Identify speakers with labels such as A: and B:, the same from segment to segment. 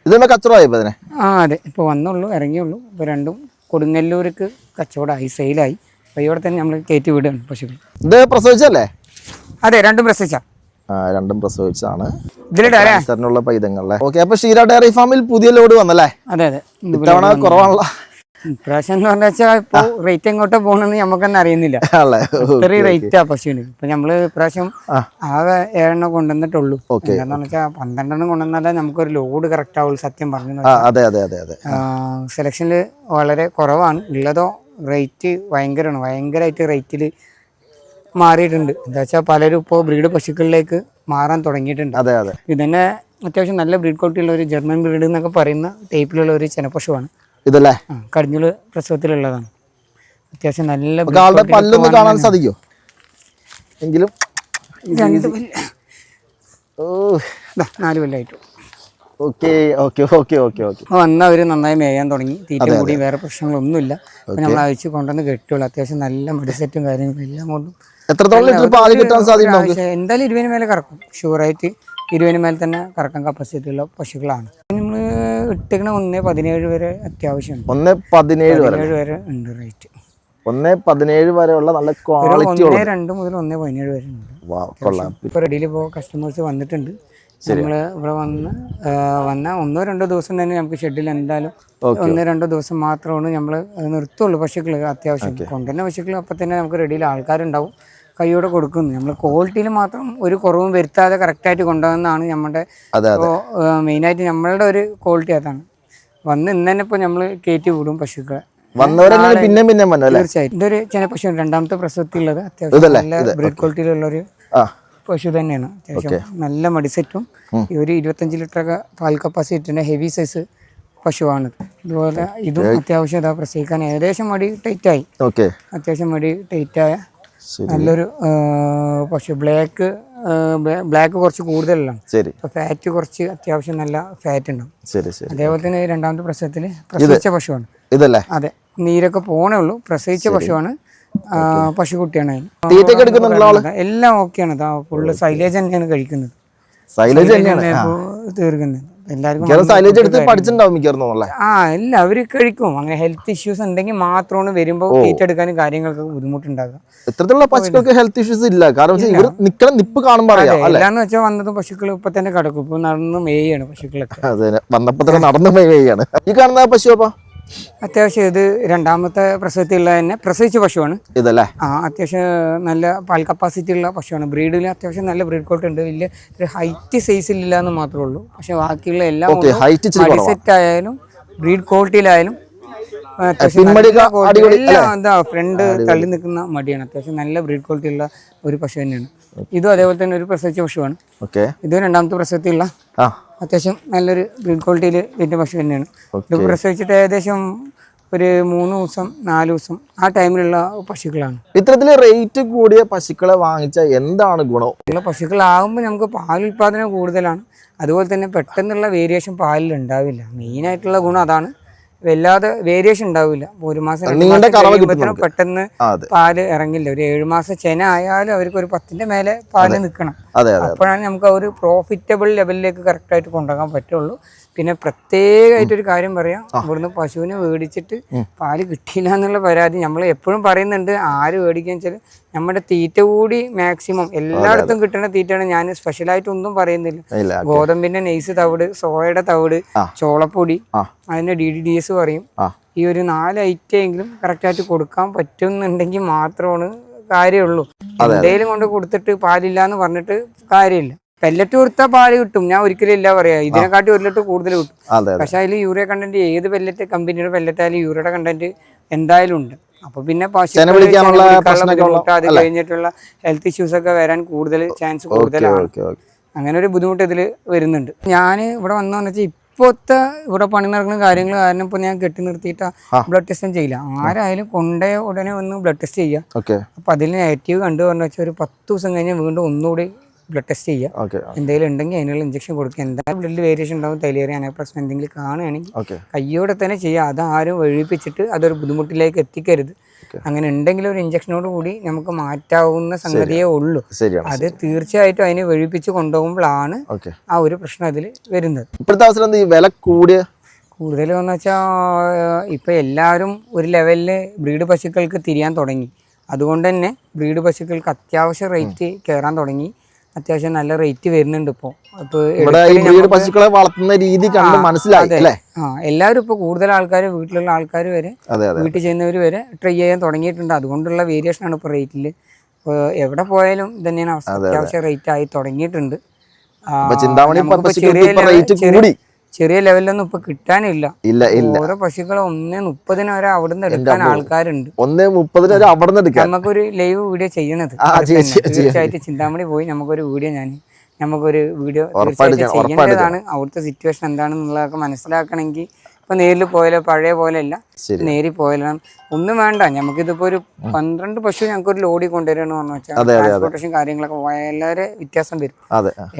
A: ഇതെന്താ കച്ചവടമായി ഇപ്പൊ ഇതിനെ?
B: ആ അതെ, ഇപ്പോൾ വന്നുള്ളൂ, ഇറങ്ങിയുള്ളൂ. ഇപ്പോൾ രണ്ടും കൊടുങ്ങല്ലൂർക്ക് കച്ചവടമായി, സെയിലായി. അപ്പോൾ ഇവിടെ തന്നെ നമ്മൾ കയറ്റി വിടുകയാണ് പശുക്കൾ.
A: ഇത് പ്രസവിച്ചല്ലേ?
B: അതെ, രണ്ടും പ്രസവിച്ചാ.
A: രണ്ടും പ്രസവിച്ചാണ്.
B: ഇതിലുള്ള
A: പൈതങ്ങളല്ലേ? ഓക്കെ. അപ്പൊ ഷീര ഡയറി ഫാമിൽ പുതിയ ലോഡ് വന്നല്ലേ?
B: അതെ അതെ.
A: ഇത്തവണ കുറവാണല്ലോ.
B: ഇപ്രാവശ്യം എന്ന് പറഞ്ഞാൽ ഇപ്പൊ റേറ്റ് എങ്ങോട്ടാ പോകണമെന്ന് നമുക്കൊന്നും അറിയുന്നില്ല. അത്രയും റേറ്റാ പശുവിന്. ഇപ്പൊ നമ്മള് ഇപ്രാവശ്യം ആകെ 7 കൊണ്ടുവന്നിട്ടുള്ളൂ. എന്താന്ന് വെച്ചാൽ 12 കൊണ്ടുവന്നാലേ നമുക്കൊരു ലോഡ് കറക്റ്റ് ആവുള്ളൂ. സത്യം പറഞ്ഞു, സെലക്ഷനിൽ വളരെ കുറവാണ് ഉള്ളതോ. റേറ്റ് ഭയങ്കരമായിട്ട് റേറ്റില് മാറിയിട്ടുണ്ട്. എന്താ വെച്ചാൽ പലരും ഇപ്പോൾ ബ്രീഡ് പശുക്കളിലേക്ക് മാറാൻ തുടങ്ങിയിട്ടുണ്ട്. ഇതന്നെ അത്യാവശ്യം നല്ല ബ്രീഡ് ക്വാളിറ്റി ഉള്ള ഒരു ജർമ്മൻ ബ്രീഡ് എന്നൊക്കെ പറയുന്ന ടൈപ്പിലുള്ള ഒരു ചെനപ്പശുവാണ് ഇതല്ലേ. കടിഞ്ഞൂല് പ്രസവത്തിലുള്ളതാണ്. അത്യാവശ്യം നല്ല
A: പല്ലൊന്ന് കാണാൻ സാധിക്കോ? എങ്കിലും
B: 4 കൊല്ലമായിട്ടു
A: വന്നവര്
B: നന്നായി മേയാൻ തുടങ്ങി. തീറ്റ കൂടി വേറെ പ്രശ്നങ്ങളൊന്നുമില്ല. നമ്മൾ അയച്ചു കൊണ്ടുവന്ന് കെട്ടുള്ളൂ. അത്യാവശ്യം നല്ല മെഡിസെറ്റും കാര്യങ്ങളും എല്ലാം കൊണ്ടും എന്തായാലും 20 മേലെ കറക്കും. ഷുവറായിട്ട് 20 മേലെ തന്നെ കറക്കാൻ കപ്പാസിറ്റി ഉള്ള പശുക്കളാണ്. നമ്മൾ ഇട്ടിക്കണ 1.17 വരെ അത്യാവശ്യം 1.17 വരെ ഉണ്ട് റേറ്റ്.
A: 1.17 വരെയുള്ള നല്ല ക്വാളിറ്റി
B: 1.2 മുതൽ 1.17 വരെ ഉണ്ട്. ഇപ്പോൾ റെഡിയിൽ ഇപ്പോൾ കസ്റ്റമേഴ്സ് വന്നിട്ടുണ്ട്. നമ്മൾ ഇവിടെ വന്ന 1-2 ദിവസം തന്നെ നമുക്ക് ഷെഡിൽ എന്തായാലും 1-2 ദിവസം മാത്രമാണ് നമ്മൾ നിർത്തുള്ളൂ. പശുക്കൾ അത്യാവശ്യം കൊണ്ടുവരുന്ന പശുക്കൾ അപ്പം തന്നെ നമുക്ക് റെഡിയിൽ ആൾക്കാരുണ്ടാവും, കൈയോടെ കൊടുക്കുന്നു. നമ്മൾ ക്വാളിറ്റിയിൽ മാത്രം ഒരു കുറവും വരുത്താതെ കറക്റ്റായിട്ട് കൊണ്ടുവന്നാണ് നമ്മുടെ മെയിനായിട്ട് നമ്മളുടെ ഒരു ക്വാളിറ്റി. അതാണ് ഇന്ന് തന്നെ ഇപ്പോൾ നമ്മൾ കയറ്റി വിടും പശുക്കളെ. തീർച്ചയായിട്ടും ഇതൊരു ചെനപ്പശു, 2ാമത്തെ പ്രസവത്തിലുള്ളത്. അത്യാവശ്യം നല്ല ബ്രീഡ് ക്വാളിറ്റിയിലുള്ളൊരു പശു തന്നെയാണ്. അത്യാവശ്യം നല്ല മടിസെറ്റും ഒരു 25 ലിറ്ററൊക്കെ പാൽ കപ്പാസിറ്റിന്റെ ഹെവി സൈസ് പശുവാണ്. ഇതുപോലെ ഇതും അത്യാവശ്യം പ്രസവിക്കാൻ ഏകദേശം മടി ടൈറ്റായി. അത്യാവശ്യം മടി ടൈറ്റായ നല്ലൊരു പശു. ബ്ലാക്ക് കുറച്ച് കൂടുതലാണ്. ഫാറ്റ് കുറച്ച് അത്യാവശ്യം നല്ല ഫാറ്റ് ഉണ്ടാവും. അതേപോലെ തന്നെ 2ാമത്തെ പ്രസവത്തിൽ പ്രസവിച്ച പശുവാണ് ഇതല്ലേ. അതെ, നീരൊക്കെ പോണേ ഉള്ളൂ. പ്രസവിച്ച പശുവാണ്, പശുക്കുട്ടിയാണ്. എല്ലാം ഓക്കെയാണ്. ഫുള്ള് സൈലേജ് തന്നെയാണ് കഴിക്കുന്നത്. തീർക്കുന്നത് ഇല്ല, അവര് കഴിക്കും. അങ്ങനെ ഹെൽത്ത് ഇഷ്യൂസ് ഉണ്ടെങ്കിൽ മാത്രമാണ് വരുമ്പോൾ ഏറ്റെടുക്കാനും കാര്യങ്ങൾക്ക് ബുദ്ധിമുട്ടുണ്ടാകുക. എല്ലാന്ന് വെച്ചാൽ വന്നതും പശുക്കൾ ഇപ്പൊ തന്നെ കിടക്കും. ഇപ്പൊ നടന്ന് മേയാണ് പശുക്കളൊക്കെ. അത്യാവശ്യം ഇത് 2ാമത്തെ പ്രസവത്തിലുള്ള തന്നെ പ്രസവിച്ച പശുവാണ് ഇതല്ലേ. അത്യാവശ്യം നല്ല പാൽ കപ്പാസിറ്റി ഉള്ള പശുവാണ്. ബ്രീഡിൽ അത്യാവശ്യം നല്ല ബ്രീഡ് ക്വാളിറ്റി ഉണ്ട്. വലിയ ഹൈറ്റ് സൈസിലില്ല എന്ന് മാത്രമേ ഉള്ളൂ. പക്ഷെ ബാക്കിയുള്ള എല്ലാം സെറ്റ് ആയാലും ബ്രീഡ് ക്വാളിറ്റിയിലായാലും ഫ്രണ്ട് തള്ളി നിൽക്കുന്ന മടിയാണ്. അത്യാവശ്യം നല്ല ബ്രീഡ് ക്വാളിറ്റി ഉള്ള ഒരു പശു തന്നെയാണ്. ഇതും അതേപോലെ തന്നെ ഒരു പ്രസവിച്ച പശുവാണ്. ഇത് 2ാമത്തെ പ്രസവത്തിലുള്ള അത്യാവശ്യം നല്ലൊരു ബ്രീഡ് ക്വാളിറ്റിയിൽ വലിയ പശു തന്നെയാണ്. ഇത് പ്രസവിച്ചിട്ട് ഏകദേശം ഒരു 3 ദിവസം 4 ദിവസം ആ ടൈമിലുള്ള പശുക്കളാണ്.
A: ഇത്തരത്തില് റേറ്റ് കൂടിയ പശുക്കളെ വാങ്ങിച്ചാൽ എന്താണ് ഗുണം?
B: ഉള്ള പശുക്കളാകുമ്പോൾ നമുക്ക് പാൽ ഉൽപാദനം കൂടുതലാണ്. അതുപോലെ തന്നെ പെട്ടെന്നുള്ള വേരിയേഷൻ പാലിൽ ഉണ്ടാവില്ല. മെയിനായിട്ടുള്ള ഗുണം അതാണ്. വല്ലാതെ വേരിയേഷൻ ഉണ്ടാവില്ല. 1 മാസം 2 മാസം പെട്ടെന്ന് പാല് ഇറങ്ങില്ല. ഒരു 7 മാസം ചെന ആയാലും അവർക്ക് ഒരു 10ന്റെ മേലെ പാല് നിൽക്കണം. അപ്പോഴാണ് നമുക്ക് ഒരു പ്രോഫിറ്റബിൾ ലെവലിലേക്ക് കറക്റ്റായിട്ട് കൊണ്ടുപോകാൻ പറ്റുള്ളൂ. പിന്നെ പ്രത്യേകമായിട്ടൊരു കാര്യം പറയാം, ഇവിടുന്ന് പശുവിനെ മേടിച്ചിട്ട് പാല് കിട്ടിയില്ല എന്നുള്ള പരാതി നമ്മൾ എപ്പോഴും പറയുന്നുണ്ട്. ആര് മേടിക്കാന്ന് വെച്ചാൽ നമ്മുടെ തീറ്റ കൂടി മാക്സിമം എല്ലായിടത്തും കിട്ടുന്ന തീറ്റയാണ്. ഞാൻ സ്പെഷ്യലായിട്ട് ഒന്നും പറയുന്നില്ല. ഗോതമ്പിന്റെ നെയ്സ് തവിട്, സോയയുടെ തവിട്, ചോളപ്പൊടി, അതിന്റെ DDDS പറയും. ഈ ഒരു 4 ഐറ്റമെങ്കിലും കറക്റ്റായിട്ട് കൊടുക്കാൻ പറ്റുന്നുണ്ടെങ്കിൽ മാത്രമാണ് കാര്യമുള്ളൂ. എന്തെങ്കിലും കൊണ്ട് കൊടുത്തിട്ട് പാലില്ല എന്ന് പറഞ്ഞിട്ട് കാര്യമില്ല. പെല്ലറ്റ് കൊടുത്താൽ പാല് കിട്ടും, ഞാൻ ഒരിക്കലും ഇല്ല പറയാ. ഇതിനെക്കാട്ടി 1 ലിറ്റർ കൂടുതൽ കിട്ടും. പക്ഷെ അതിൽ യൂറിയ കണ്ടന്റ്, ഏത് പെല്ലറ്റ് കമ്പനിയുടെ പെല്ലറ്റ് ആയാലും യൂറിയയുടെ കണ്ടന്റ് എന്തായാലും ഉണ്ട്. അപ്പൊ പിന്നെ ബുദ്ധിമുട്ട്, അത് കഴിഞ്ഞിട്ടുള്ള ഹെൽത്ത് ഇഷ്യൂസ് ഒക്കെ വരാൻ കൂടുതൽ ചാൻസ് കൂടുതലാണ്. അങ്ങനെ ഒരു ബുദ്ധിമുട്ട് ഇതിൽ വരുന്നുണ്ട്. ഞാൻ ഇവിടെ വന്നതെന്ന് വെച്ചാൽ ഇപ്പോഴത്തെ ഇവിടെ പണി നടക്കുന്ന കാര്യങ്ങൾ കാരണം ഇപ്പൊ ഞാൻ കെട്ടി നിർത്തിയിട്ട് ബ്ലഡ് ടെസ്റ്റും ചെയ്യില്ല. ആരായാലും കൊണ്ടേ ഉടനെ ഒന്ന് ബ്ലഡ് ടെസ്റ്റ് ചെയ്യാം. അപ്പൊ അതിൽ നെഗറ്റീവ് കണ്ടു പറഞ്ഞു വെച്ചാൽ ഒരു 10 ദിവസം കഴിഞ്ഞ് വീണ്ടും ഒന്നുകൂടി ബ്ലഡ് ടെസ്റ്റ് ചെയ്യുക.
A: ഓക്കെ
B: എന്തെങ്കിലും ഉണ്ടെങ്കിൽ അതിനുള്ള ഇഞ്ചക്ഷൻ കൊടുക്കുക. എന്തായാലും ബ്ലഡിൽ വേരിയേഷൻ ഉണ്ടാവും, തൈലേറിയ അങ്ങനെ പ്രശ്നം എന്തെങ്കിലും കാണുകയാണെങ്കിൽ
A: ഓക്കെ
B: കയ്യോടെ തന്നെ ചെയ്യുക. അത് ആരും ഒഴിപ്പിച്ചിട്ട് അതൊരു ബുദ്ധിമുട്ടിലേക്ക് എത്തിക്കരുത്. അങ്ങനെ ഉണ്ടെങ്കിൽ ഒരു ഇഞ്ചക്ഷനോട് കൂടി നമുക്ക് മാറ്റാവുന്ന സംഗതിയേ ഉള്ളൂ.
A: ശരിയാണ്.
B: അത് തീർച്ചയായിട്ടും അതിനെ ഒഴിപ്പിച്ച് കൊണ്ടുപോകുമ്പോഴാണ്
A: ഓക്കെ
B: ആ ഒരു പ്രശ്നം അതിൽ വരുന്നത്.
A: ഇപ്പോഴത്തെ അവസരം ഈ വില കൂടിയ
B: കൂടുതലെന്ന് വെച്ചാൽ ഇപ്പം എല്ലാവരും ഒരു ലെവലിൽ ബ്രീഡ് പശുക്കൾക്ക് തിരിയാൻ തുടങ്ങി. അതുകൊണ്ട് തന്നെ ബ്രീഡ് പശുക്കൾക്ക് അത്യാവശ്യം റേറ്റ് കയറാൻ തുടങ്ങി. അത്യാവശ്യം നല്ല റേറ്റ് വരുന്നുണ്ട് ഇപ്പോൾ.
A: ബ്രീഡ് പശുക്കളെ വളർത്തുന്ന രീതി കണ്ട് മനസ്സിലായി അല്ലേ?
B: എല്ലാവരും ഇപ്പോൾ കൂടുതൽ ആൾക്കാർ വീട്ടിലുള്ള ആൾക്കാർ വരെ വീട്ടിൽ ചെയ്യുന്നവർ വരെ ട്രൈ ചെയ്യാൻ തുടങ്ങിയിട്ടുണ്ട്. അതുകൊണ്ടുള്ള വേരിയേഷനാണ് ഇപ്പോൾ റേറ്റിൽ. എവിടെ പോയാലും തന്നെയാണ് അവസ്ഥ. അത്യാവശ്യം റേറ്റ് ആയി തുടങ്ങിയിട്ടുണ്ട്. ചെറിയ ലെവലിലൊന്നും ഇപ്പൊ കിട്ടാനില്ല. ഓരോ പശുക്കളെ 1.30 വരെ അവിടുന്ന് എടുക്കാൻ ആൾക്കാരുണ്ട്.
A: 1.30 വരെ അവിടുന്ന് എടുക്കാൻ
B: നമുക്കൊരു ലൈവ് വീഡിയോ ചെയ്യണത് തീർച്ചയായിട്ടും ചിന്താമണി പോയി നമുക്കൊരു വീഡിയോ തീർച്ചയായിട്ടും ചെയ്യേണ്ടതാണ്. അവിടുത്തെ സിറ്റുവേഷൻ എന്താണെന്നുള്ളതൊക്കെ മനസ്സിലാക്കണമെങ്കിൽ ഇപ്പൊ നേരിൽ പോയാലോ പഴയ പോലെ അല്ല, നേരിൽ പോയാലും ഒന്നും വേണ്ട. നമുക്കിതിപ്പോ ഒരു 12 പശു ഞങ്ങൾക്ക് ഒരു ലോഡി കൊണ്ടുവരികയെന്ന് പറഞ്ഞു വെച്ചാൽ ട്രാൻസ്പോർട്ടേഷൻ കാര്യങ്ങളൊക്കെ വളരെ വ്യത്യാസം വരും.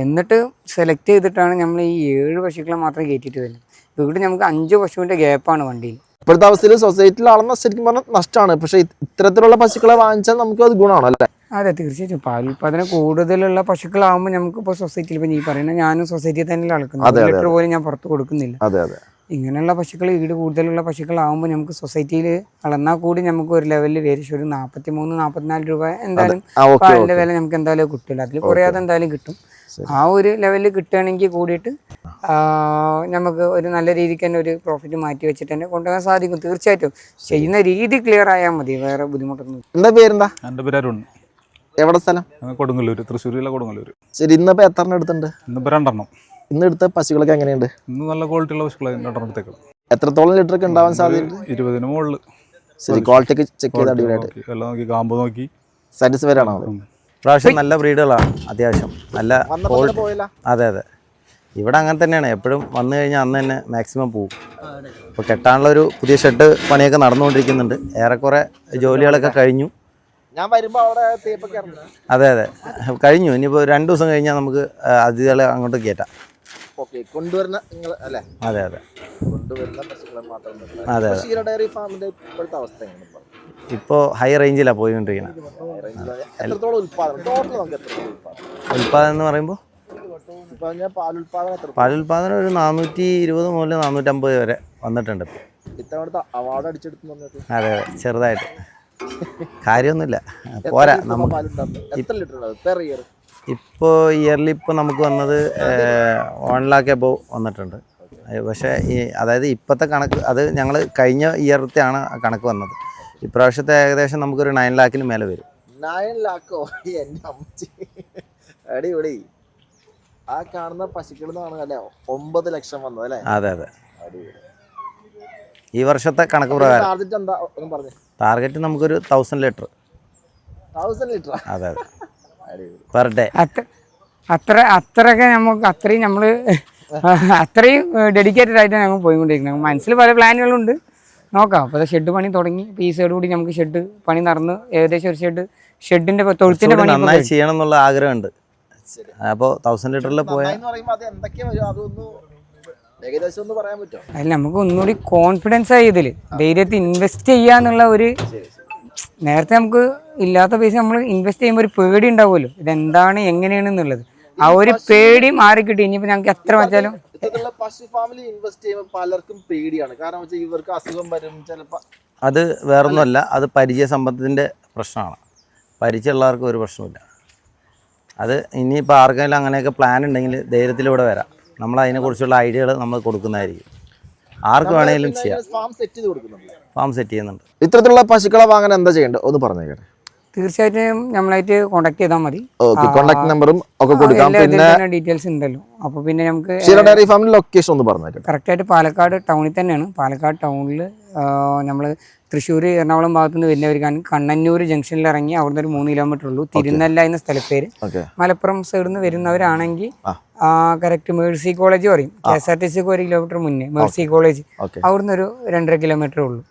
B: എന്നിട്ട് സെലക്ട് ചെയ്തിട്ടാണ് നമ്മൾ ഈ 7 പശുക്കളെ മാത്രം കയറ്റിയിട്ട് വരുന്നത്. ഇവിടെ നമുക്ക് 5 പശുവിന്റെ ഗ്യാപ്പാണ് വണ്ടിയിൽ.
A: ഇപ്പോഴത്തെ അവസ്ഥയിൽ സൊസൈറ്റിയിൽ ആളെന്ന ശരിക്കും പറഞ്ഞാൽ നഷ്ടമാണ്. പക്ഷെ ഇത്തരത്തിലുള്ള പശുക്കളെ വാങ്ങിച്ചാൽ നമുക്ക് അത് ഗുണമാണ് അല്ലേ?
B: അതെ, തീർച്ചയായിട്ടും. പാലുൽപാദനം കൂടുതലുള്ള പശുക്കളാകുമ്പോൾ നമുക്കിപ്പോൾ സൊസൈറ്റിയിൽ ഇപ്പം നീ പറയുന്നത് ഞാനും സൊസൈറ്റിയിൽ തന്നെ അളക്കുന്നത്. 1 ലിറ്റർ പോലും ഞാൻ പുറത്ത് കൊടുക്കുന്നില്ല. ഇങ്ങനെയുള്ള പശുക്കൾ ഈട് കൂടുതലുള്ള പശുക്കളാകുമ്പോൾ നമുക്ക് സൊസൈറ്റിയിൽ അളന്നാൽ കൂടി നമുക്ക് ഒരു ലെവലിൽ വേരിയേഷൻ ഒരു 43-44 രൂപ എന്തായാലും പാലിൻ്റെ വില നമുക്ക് എന്തായാലും കിട്ടില്ല. അതിൽ കുറയാതെ എന്തായാലും കിട്ടും. ആ ഒരു ലെവലിൽ കിട്ടുകയാണെങ്കിൽ കൂടിയിട്ട് നമുക്ക് ഒരു നല്ല രീതിക്ക് തന്നെ ഒരു പ്രോഫിറ്റ് മാറ്റി വെച്ചിട്ട് തന്നെ കൊണ്ടുപോകാൻ സാധിക്കും. തീർച്ചയായിട്ടും ചെയ്യുന്ന രീതി ക്ലിയർ ആയാൽ മതി, വേറെ ബുദ്ധിമുട്ടൊന്നും.
A: എന്താ പേരെന്താ?
C: എൻ്റെ പേര് അരുൺ.
A: എവിടെ സ്ഥലം?
C: കൊടുങ്ങല്ലൂർ, തൃശ്ശൂരിലെ കൊടുങ്ങല്ലൂർ.
A: ശരി, ഇന്നിപ്പോ എത്ര എണ്ണം എടുത്തിട്ടുണ്ട്?
C: ഇന്നിപ്പോൾ 2 എണ്ണം.
A: ഇന്ന് എടുത്ത പശുക്കളൊക്കെ എങ്ങനെയുണ്ട്?
C: ഇന്ന് നല്ല ക്വാളിറ്റി ഉള്ള പശുക്കളെ 2 എണ്ണം എടുത്തേക്കും.
A: എത്രത്തോളം ലിറ്റർ ഒക്കെ ഉണ്ടാവാൻ സാധ്യത?
C: 20-ന് മുകളിൽ.
A: ശരി, ക്വാളിറ്റി ഒക്കെ ചെക്ക് ചെയ്ത് അടിപൊളിയായിട്ട്
C: എല്ലാം നോക്കി, കാമ്പ് നോക്കി
A: സാറ്റിസ്ഫൈഡ് ആണോ?
D: പ്രാവശ്യം നല്ല ബ്രീഡുകളാണ്, അത്യാവശ്യം നല്ല ക്വാളിറ്റി. അതെ അതെ, ഇവിടെ അങ്ങനെ തന്നെയാണ്. എപ്പോഴും വന്നു കഴിഞ്ഞാൽ അന്ന് തന്നെ മാക്സിമം പോകും. ഇപ്പോൾ കെട്ടാനുള്ളൊരു പുതിയ ഷെഡ് പണിയൊക്കെ നടന്നുകൊണ്ടിരിക്കുന്നുണ്ട്. ഏറെക്കുറെ ജോലികളൊക്കെ കഴിഞ്ഞു.
A: ഞാൻ വരുമ്പോൾ അവിടെ തേപ്പൊക്കെ
D: അതെ അതെ കഴിഞ്ഞു. ഇനിയിപ്പോൾ 2 ദിവസം കഴിഞ്ഞാൽ നമുക്ക് അതിഥികളെ അങ്ങോട്ട് കയറ്റാം.
A: കൊണ്ടുവരുന്ന അല്ലേ?
D: അതെ അതെ
A: കൊണ്ടുവരുന്ന പശുക്കളെ മാത്രം.
D: അതെ
A: ക്ഷീര ഡയറി ഫാമിന്റെ ഇപ്പോഴത്തെ അവസ്ഥ എങ്ങനെയാണ്?
D: ഇപ്പോൾ ഹൈ റേഞ്ചിലാണ് പോയിക്കൊണ്ടിരിക്കുന്നത്. ഉൽപ്പാദനം എന്ന് പറയുമ്പോൾ പാലുൽപാദനം ഒരു 420 മുതൽ 450 വരെ വന്നിട്ടുണ്ട്.
A: അവാർഡ് അടിച്ചെടുത്ത്
D: അതെ അതെ, ചെറുതായിട്ട് കാര്യമൊന്നുമില്ല, പോരാ നമുക്ക്. ഇപ്പോൾ ഇയർലി ഇപ്പോൾ നമുക്ക് വന്നത് 1 lakh എബോവ് വന്നിട്ടുണ്ട്. പക്ഷേ അതായത് ഇപ്പോഴത്തെ കണക്ക് അത് ഞങ്ങൾ കഴിഞ്ഞ ഇയറത്തെയാണ് കണക്ക് വന്നത്. ഇപ്രാവശ്യത്തെ ഏകദേശം നമുക്കൊരു 9 lakhന് മേലെ വരും.
A: 9 lakho? എൻ്റെ അമ്മച്ചി, അടിപൊളി. ആ കാണുന്ന പശുക്കൾ അല്ലേ 9 ലക്ഷം വന്നത് അല്ലേ?
D: അതെ അതെ, ഈ വർഷത്തെ കണക്ക് പ്രകാരം ടാർഗറ്റ് നമുക്കൊരു 1000 ലിറ്റർ.
A: 1000 ലിറ്റർ?
D: അതെ അതെ, പെർ ഡേ.
B: അത്രയൊക്കെ നമുക്ക് അത്രയും നമ്മൾ അത്രയും ഡെഡിക്കേറ്റഡ് ആയിട്ടാണ് ഞങ്ങൾ പോയിക്കൊണ്ടിരിക്കുന്നത്. മനസ്സിൽ പല പ്ലാനുകളുണ്ട്, നോക്കാം. അപ്പോൾ ഷെഡ് പണി തുടങ്ങി. ഈ സൈഡ് കൂടി നമുക്ക് ഷെഡ് പണി നടന്ന് ഏകദേശം ഒരു ഷെഡിന്റെ തൊഴുത്തിന്റെ പണി
D: നന്നായി ചെയ്യണം എന്നുള്ള ആഗ്രഹമുണ്ട്. അപ്പോൾ 1000 ലിറ്ററിൽ പോയാൽ
B: അതിൽ നമുക്ക് ഒന്നുകൂടി കോൺഫിഡൻസ് ആയി ഇതിൽ ധൈര്യത്തിൽ ഇൻവെസ്റ്റ് ചെയ്യാന്നുള്ള ഒരു, നേരത്തെ നമുക്ക് ഇല്ലാത്ത പൈസ നമ്മൾ ഇൻവെസ്റ്റ് ചെയ്യുമ്പോൾ ഒരു പേടി ഉണ്ടാവുമല്ലോ, ഇതെന്താണ് എങ്ങനെയാണെന്നുള്ളത്. ആ ഒരു പേടി മാറിക്കിട്ടി. ഇനിയിപ്പോൾ ഞങ്ങൾക്ക് എത്ര വെച്ചാലും
A: പശു ഫാമിലി ഇൻവെസ്റ്റ് ചെയ്യുമ്പോൾ പലർക്കും പേടിയാണ്. കാരണം ഇവർക്ക് അസുഖം വരും ചിലപ്പോൾ.
D: അത് വേറൊന്നുമല്ല, അത് പരിചയ സമ്പത്തിൻ്റെ പ്രശ്നമാണ്. പരിചയമുള്ളവർക്ക് ഒരു പ്രശ്നമില്ല. അത് ഇനിയിപ്പോൾ ആർക്കെങ്കിലും അങ്ങനെയൊക്കെ പ്ലാൻ ഉണ്ടെങ്കിൽ ധൈര്യത്തിലൂടെ വരാം. നമ്മൾ അതിനെക്കുറിച്ചുള്ള ഐഡിയകൾ നമ്മൾ കൊടുക്കുന്നതായിരിക്കും. ആർക്ക് വേണമെങ്കിലും ചെയ്യാം. ഫാം സെറ്റ് ചെയ്യുന്നുണ്ട്.
A: ഇത്തരത്തിലുള്ള പശുക്കളെ വാങ്ങാൻ എന്താ ചെയ്യേണ്ടത് ഒന്ന് പറഞ്ഞേക്കട്ടെ.
B: തീർച്ചയായിട്ടും നമ്മളായിട്ട് കോൺടാക്ട് ചെയ്താൽ മതി.
A: കോൺടാക്ട് നമ്പറും ഒക്കെ കൊടുക്കാം. പിന്നെ
B: ഡീറ്റെയിൽസ് ഉണ്ടല്ലോ. അപ്പോൾ പിന്നെ നമുക്ക്
A: ക്ഷീര ഡയറി ഫാമിന്റെ ലൊക്കേഷൻ ഒന്ന് പറഞ്ഞേക്കട്ടെ.
B: കറക്റ്റായിട്ട് പാലക്കാട് ടൗണിൽ തന്നെയാണ്. പാലക്കാട് ടൗണിൽ നമ്മൾ തൃശ്ശൂർ എറണാകുളം ഭാഗത്തുനിന്ന് വരുന്നവർക്കാണ് കണ്ണന്നൂർ ജംഗ്ഷനിൽ ഇറങ്ങി അവിടുന്ന് ഒരു 3 കിലോമീറ്റർ ഉള്ളൂ. തിരുനെല്ല എന്ന സ്ഥലപ്പേര്. മലപ്പുറം സൈഡിൽ നിന്ന് വരുന്നവരാണെങ്കിൽ കറക്റ്റ് മേഴ്സി കോളേജ് പറയും. KSRTC 1 കിലോമീറ്റർ മുന്നേ മേഴ്സി കോളേജ്, അവിടുന്ന് ഒരു 2.5 കിലോമീറ്റർ ഉള്ളൂ.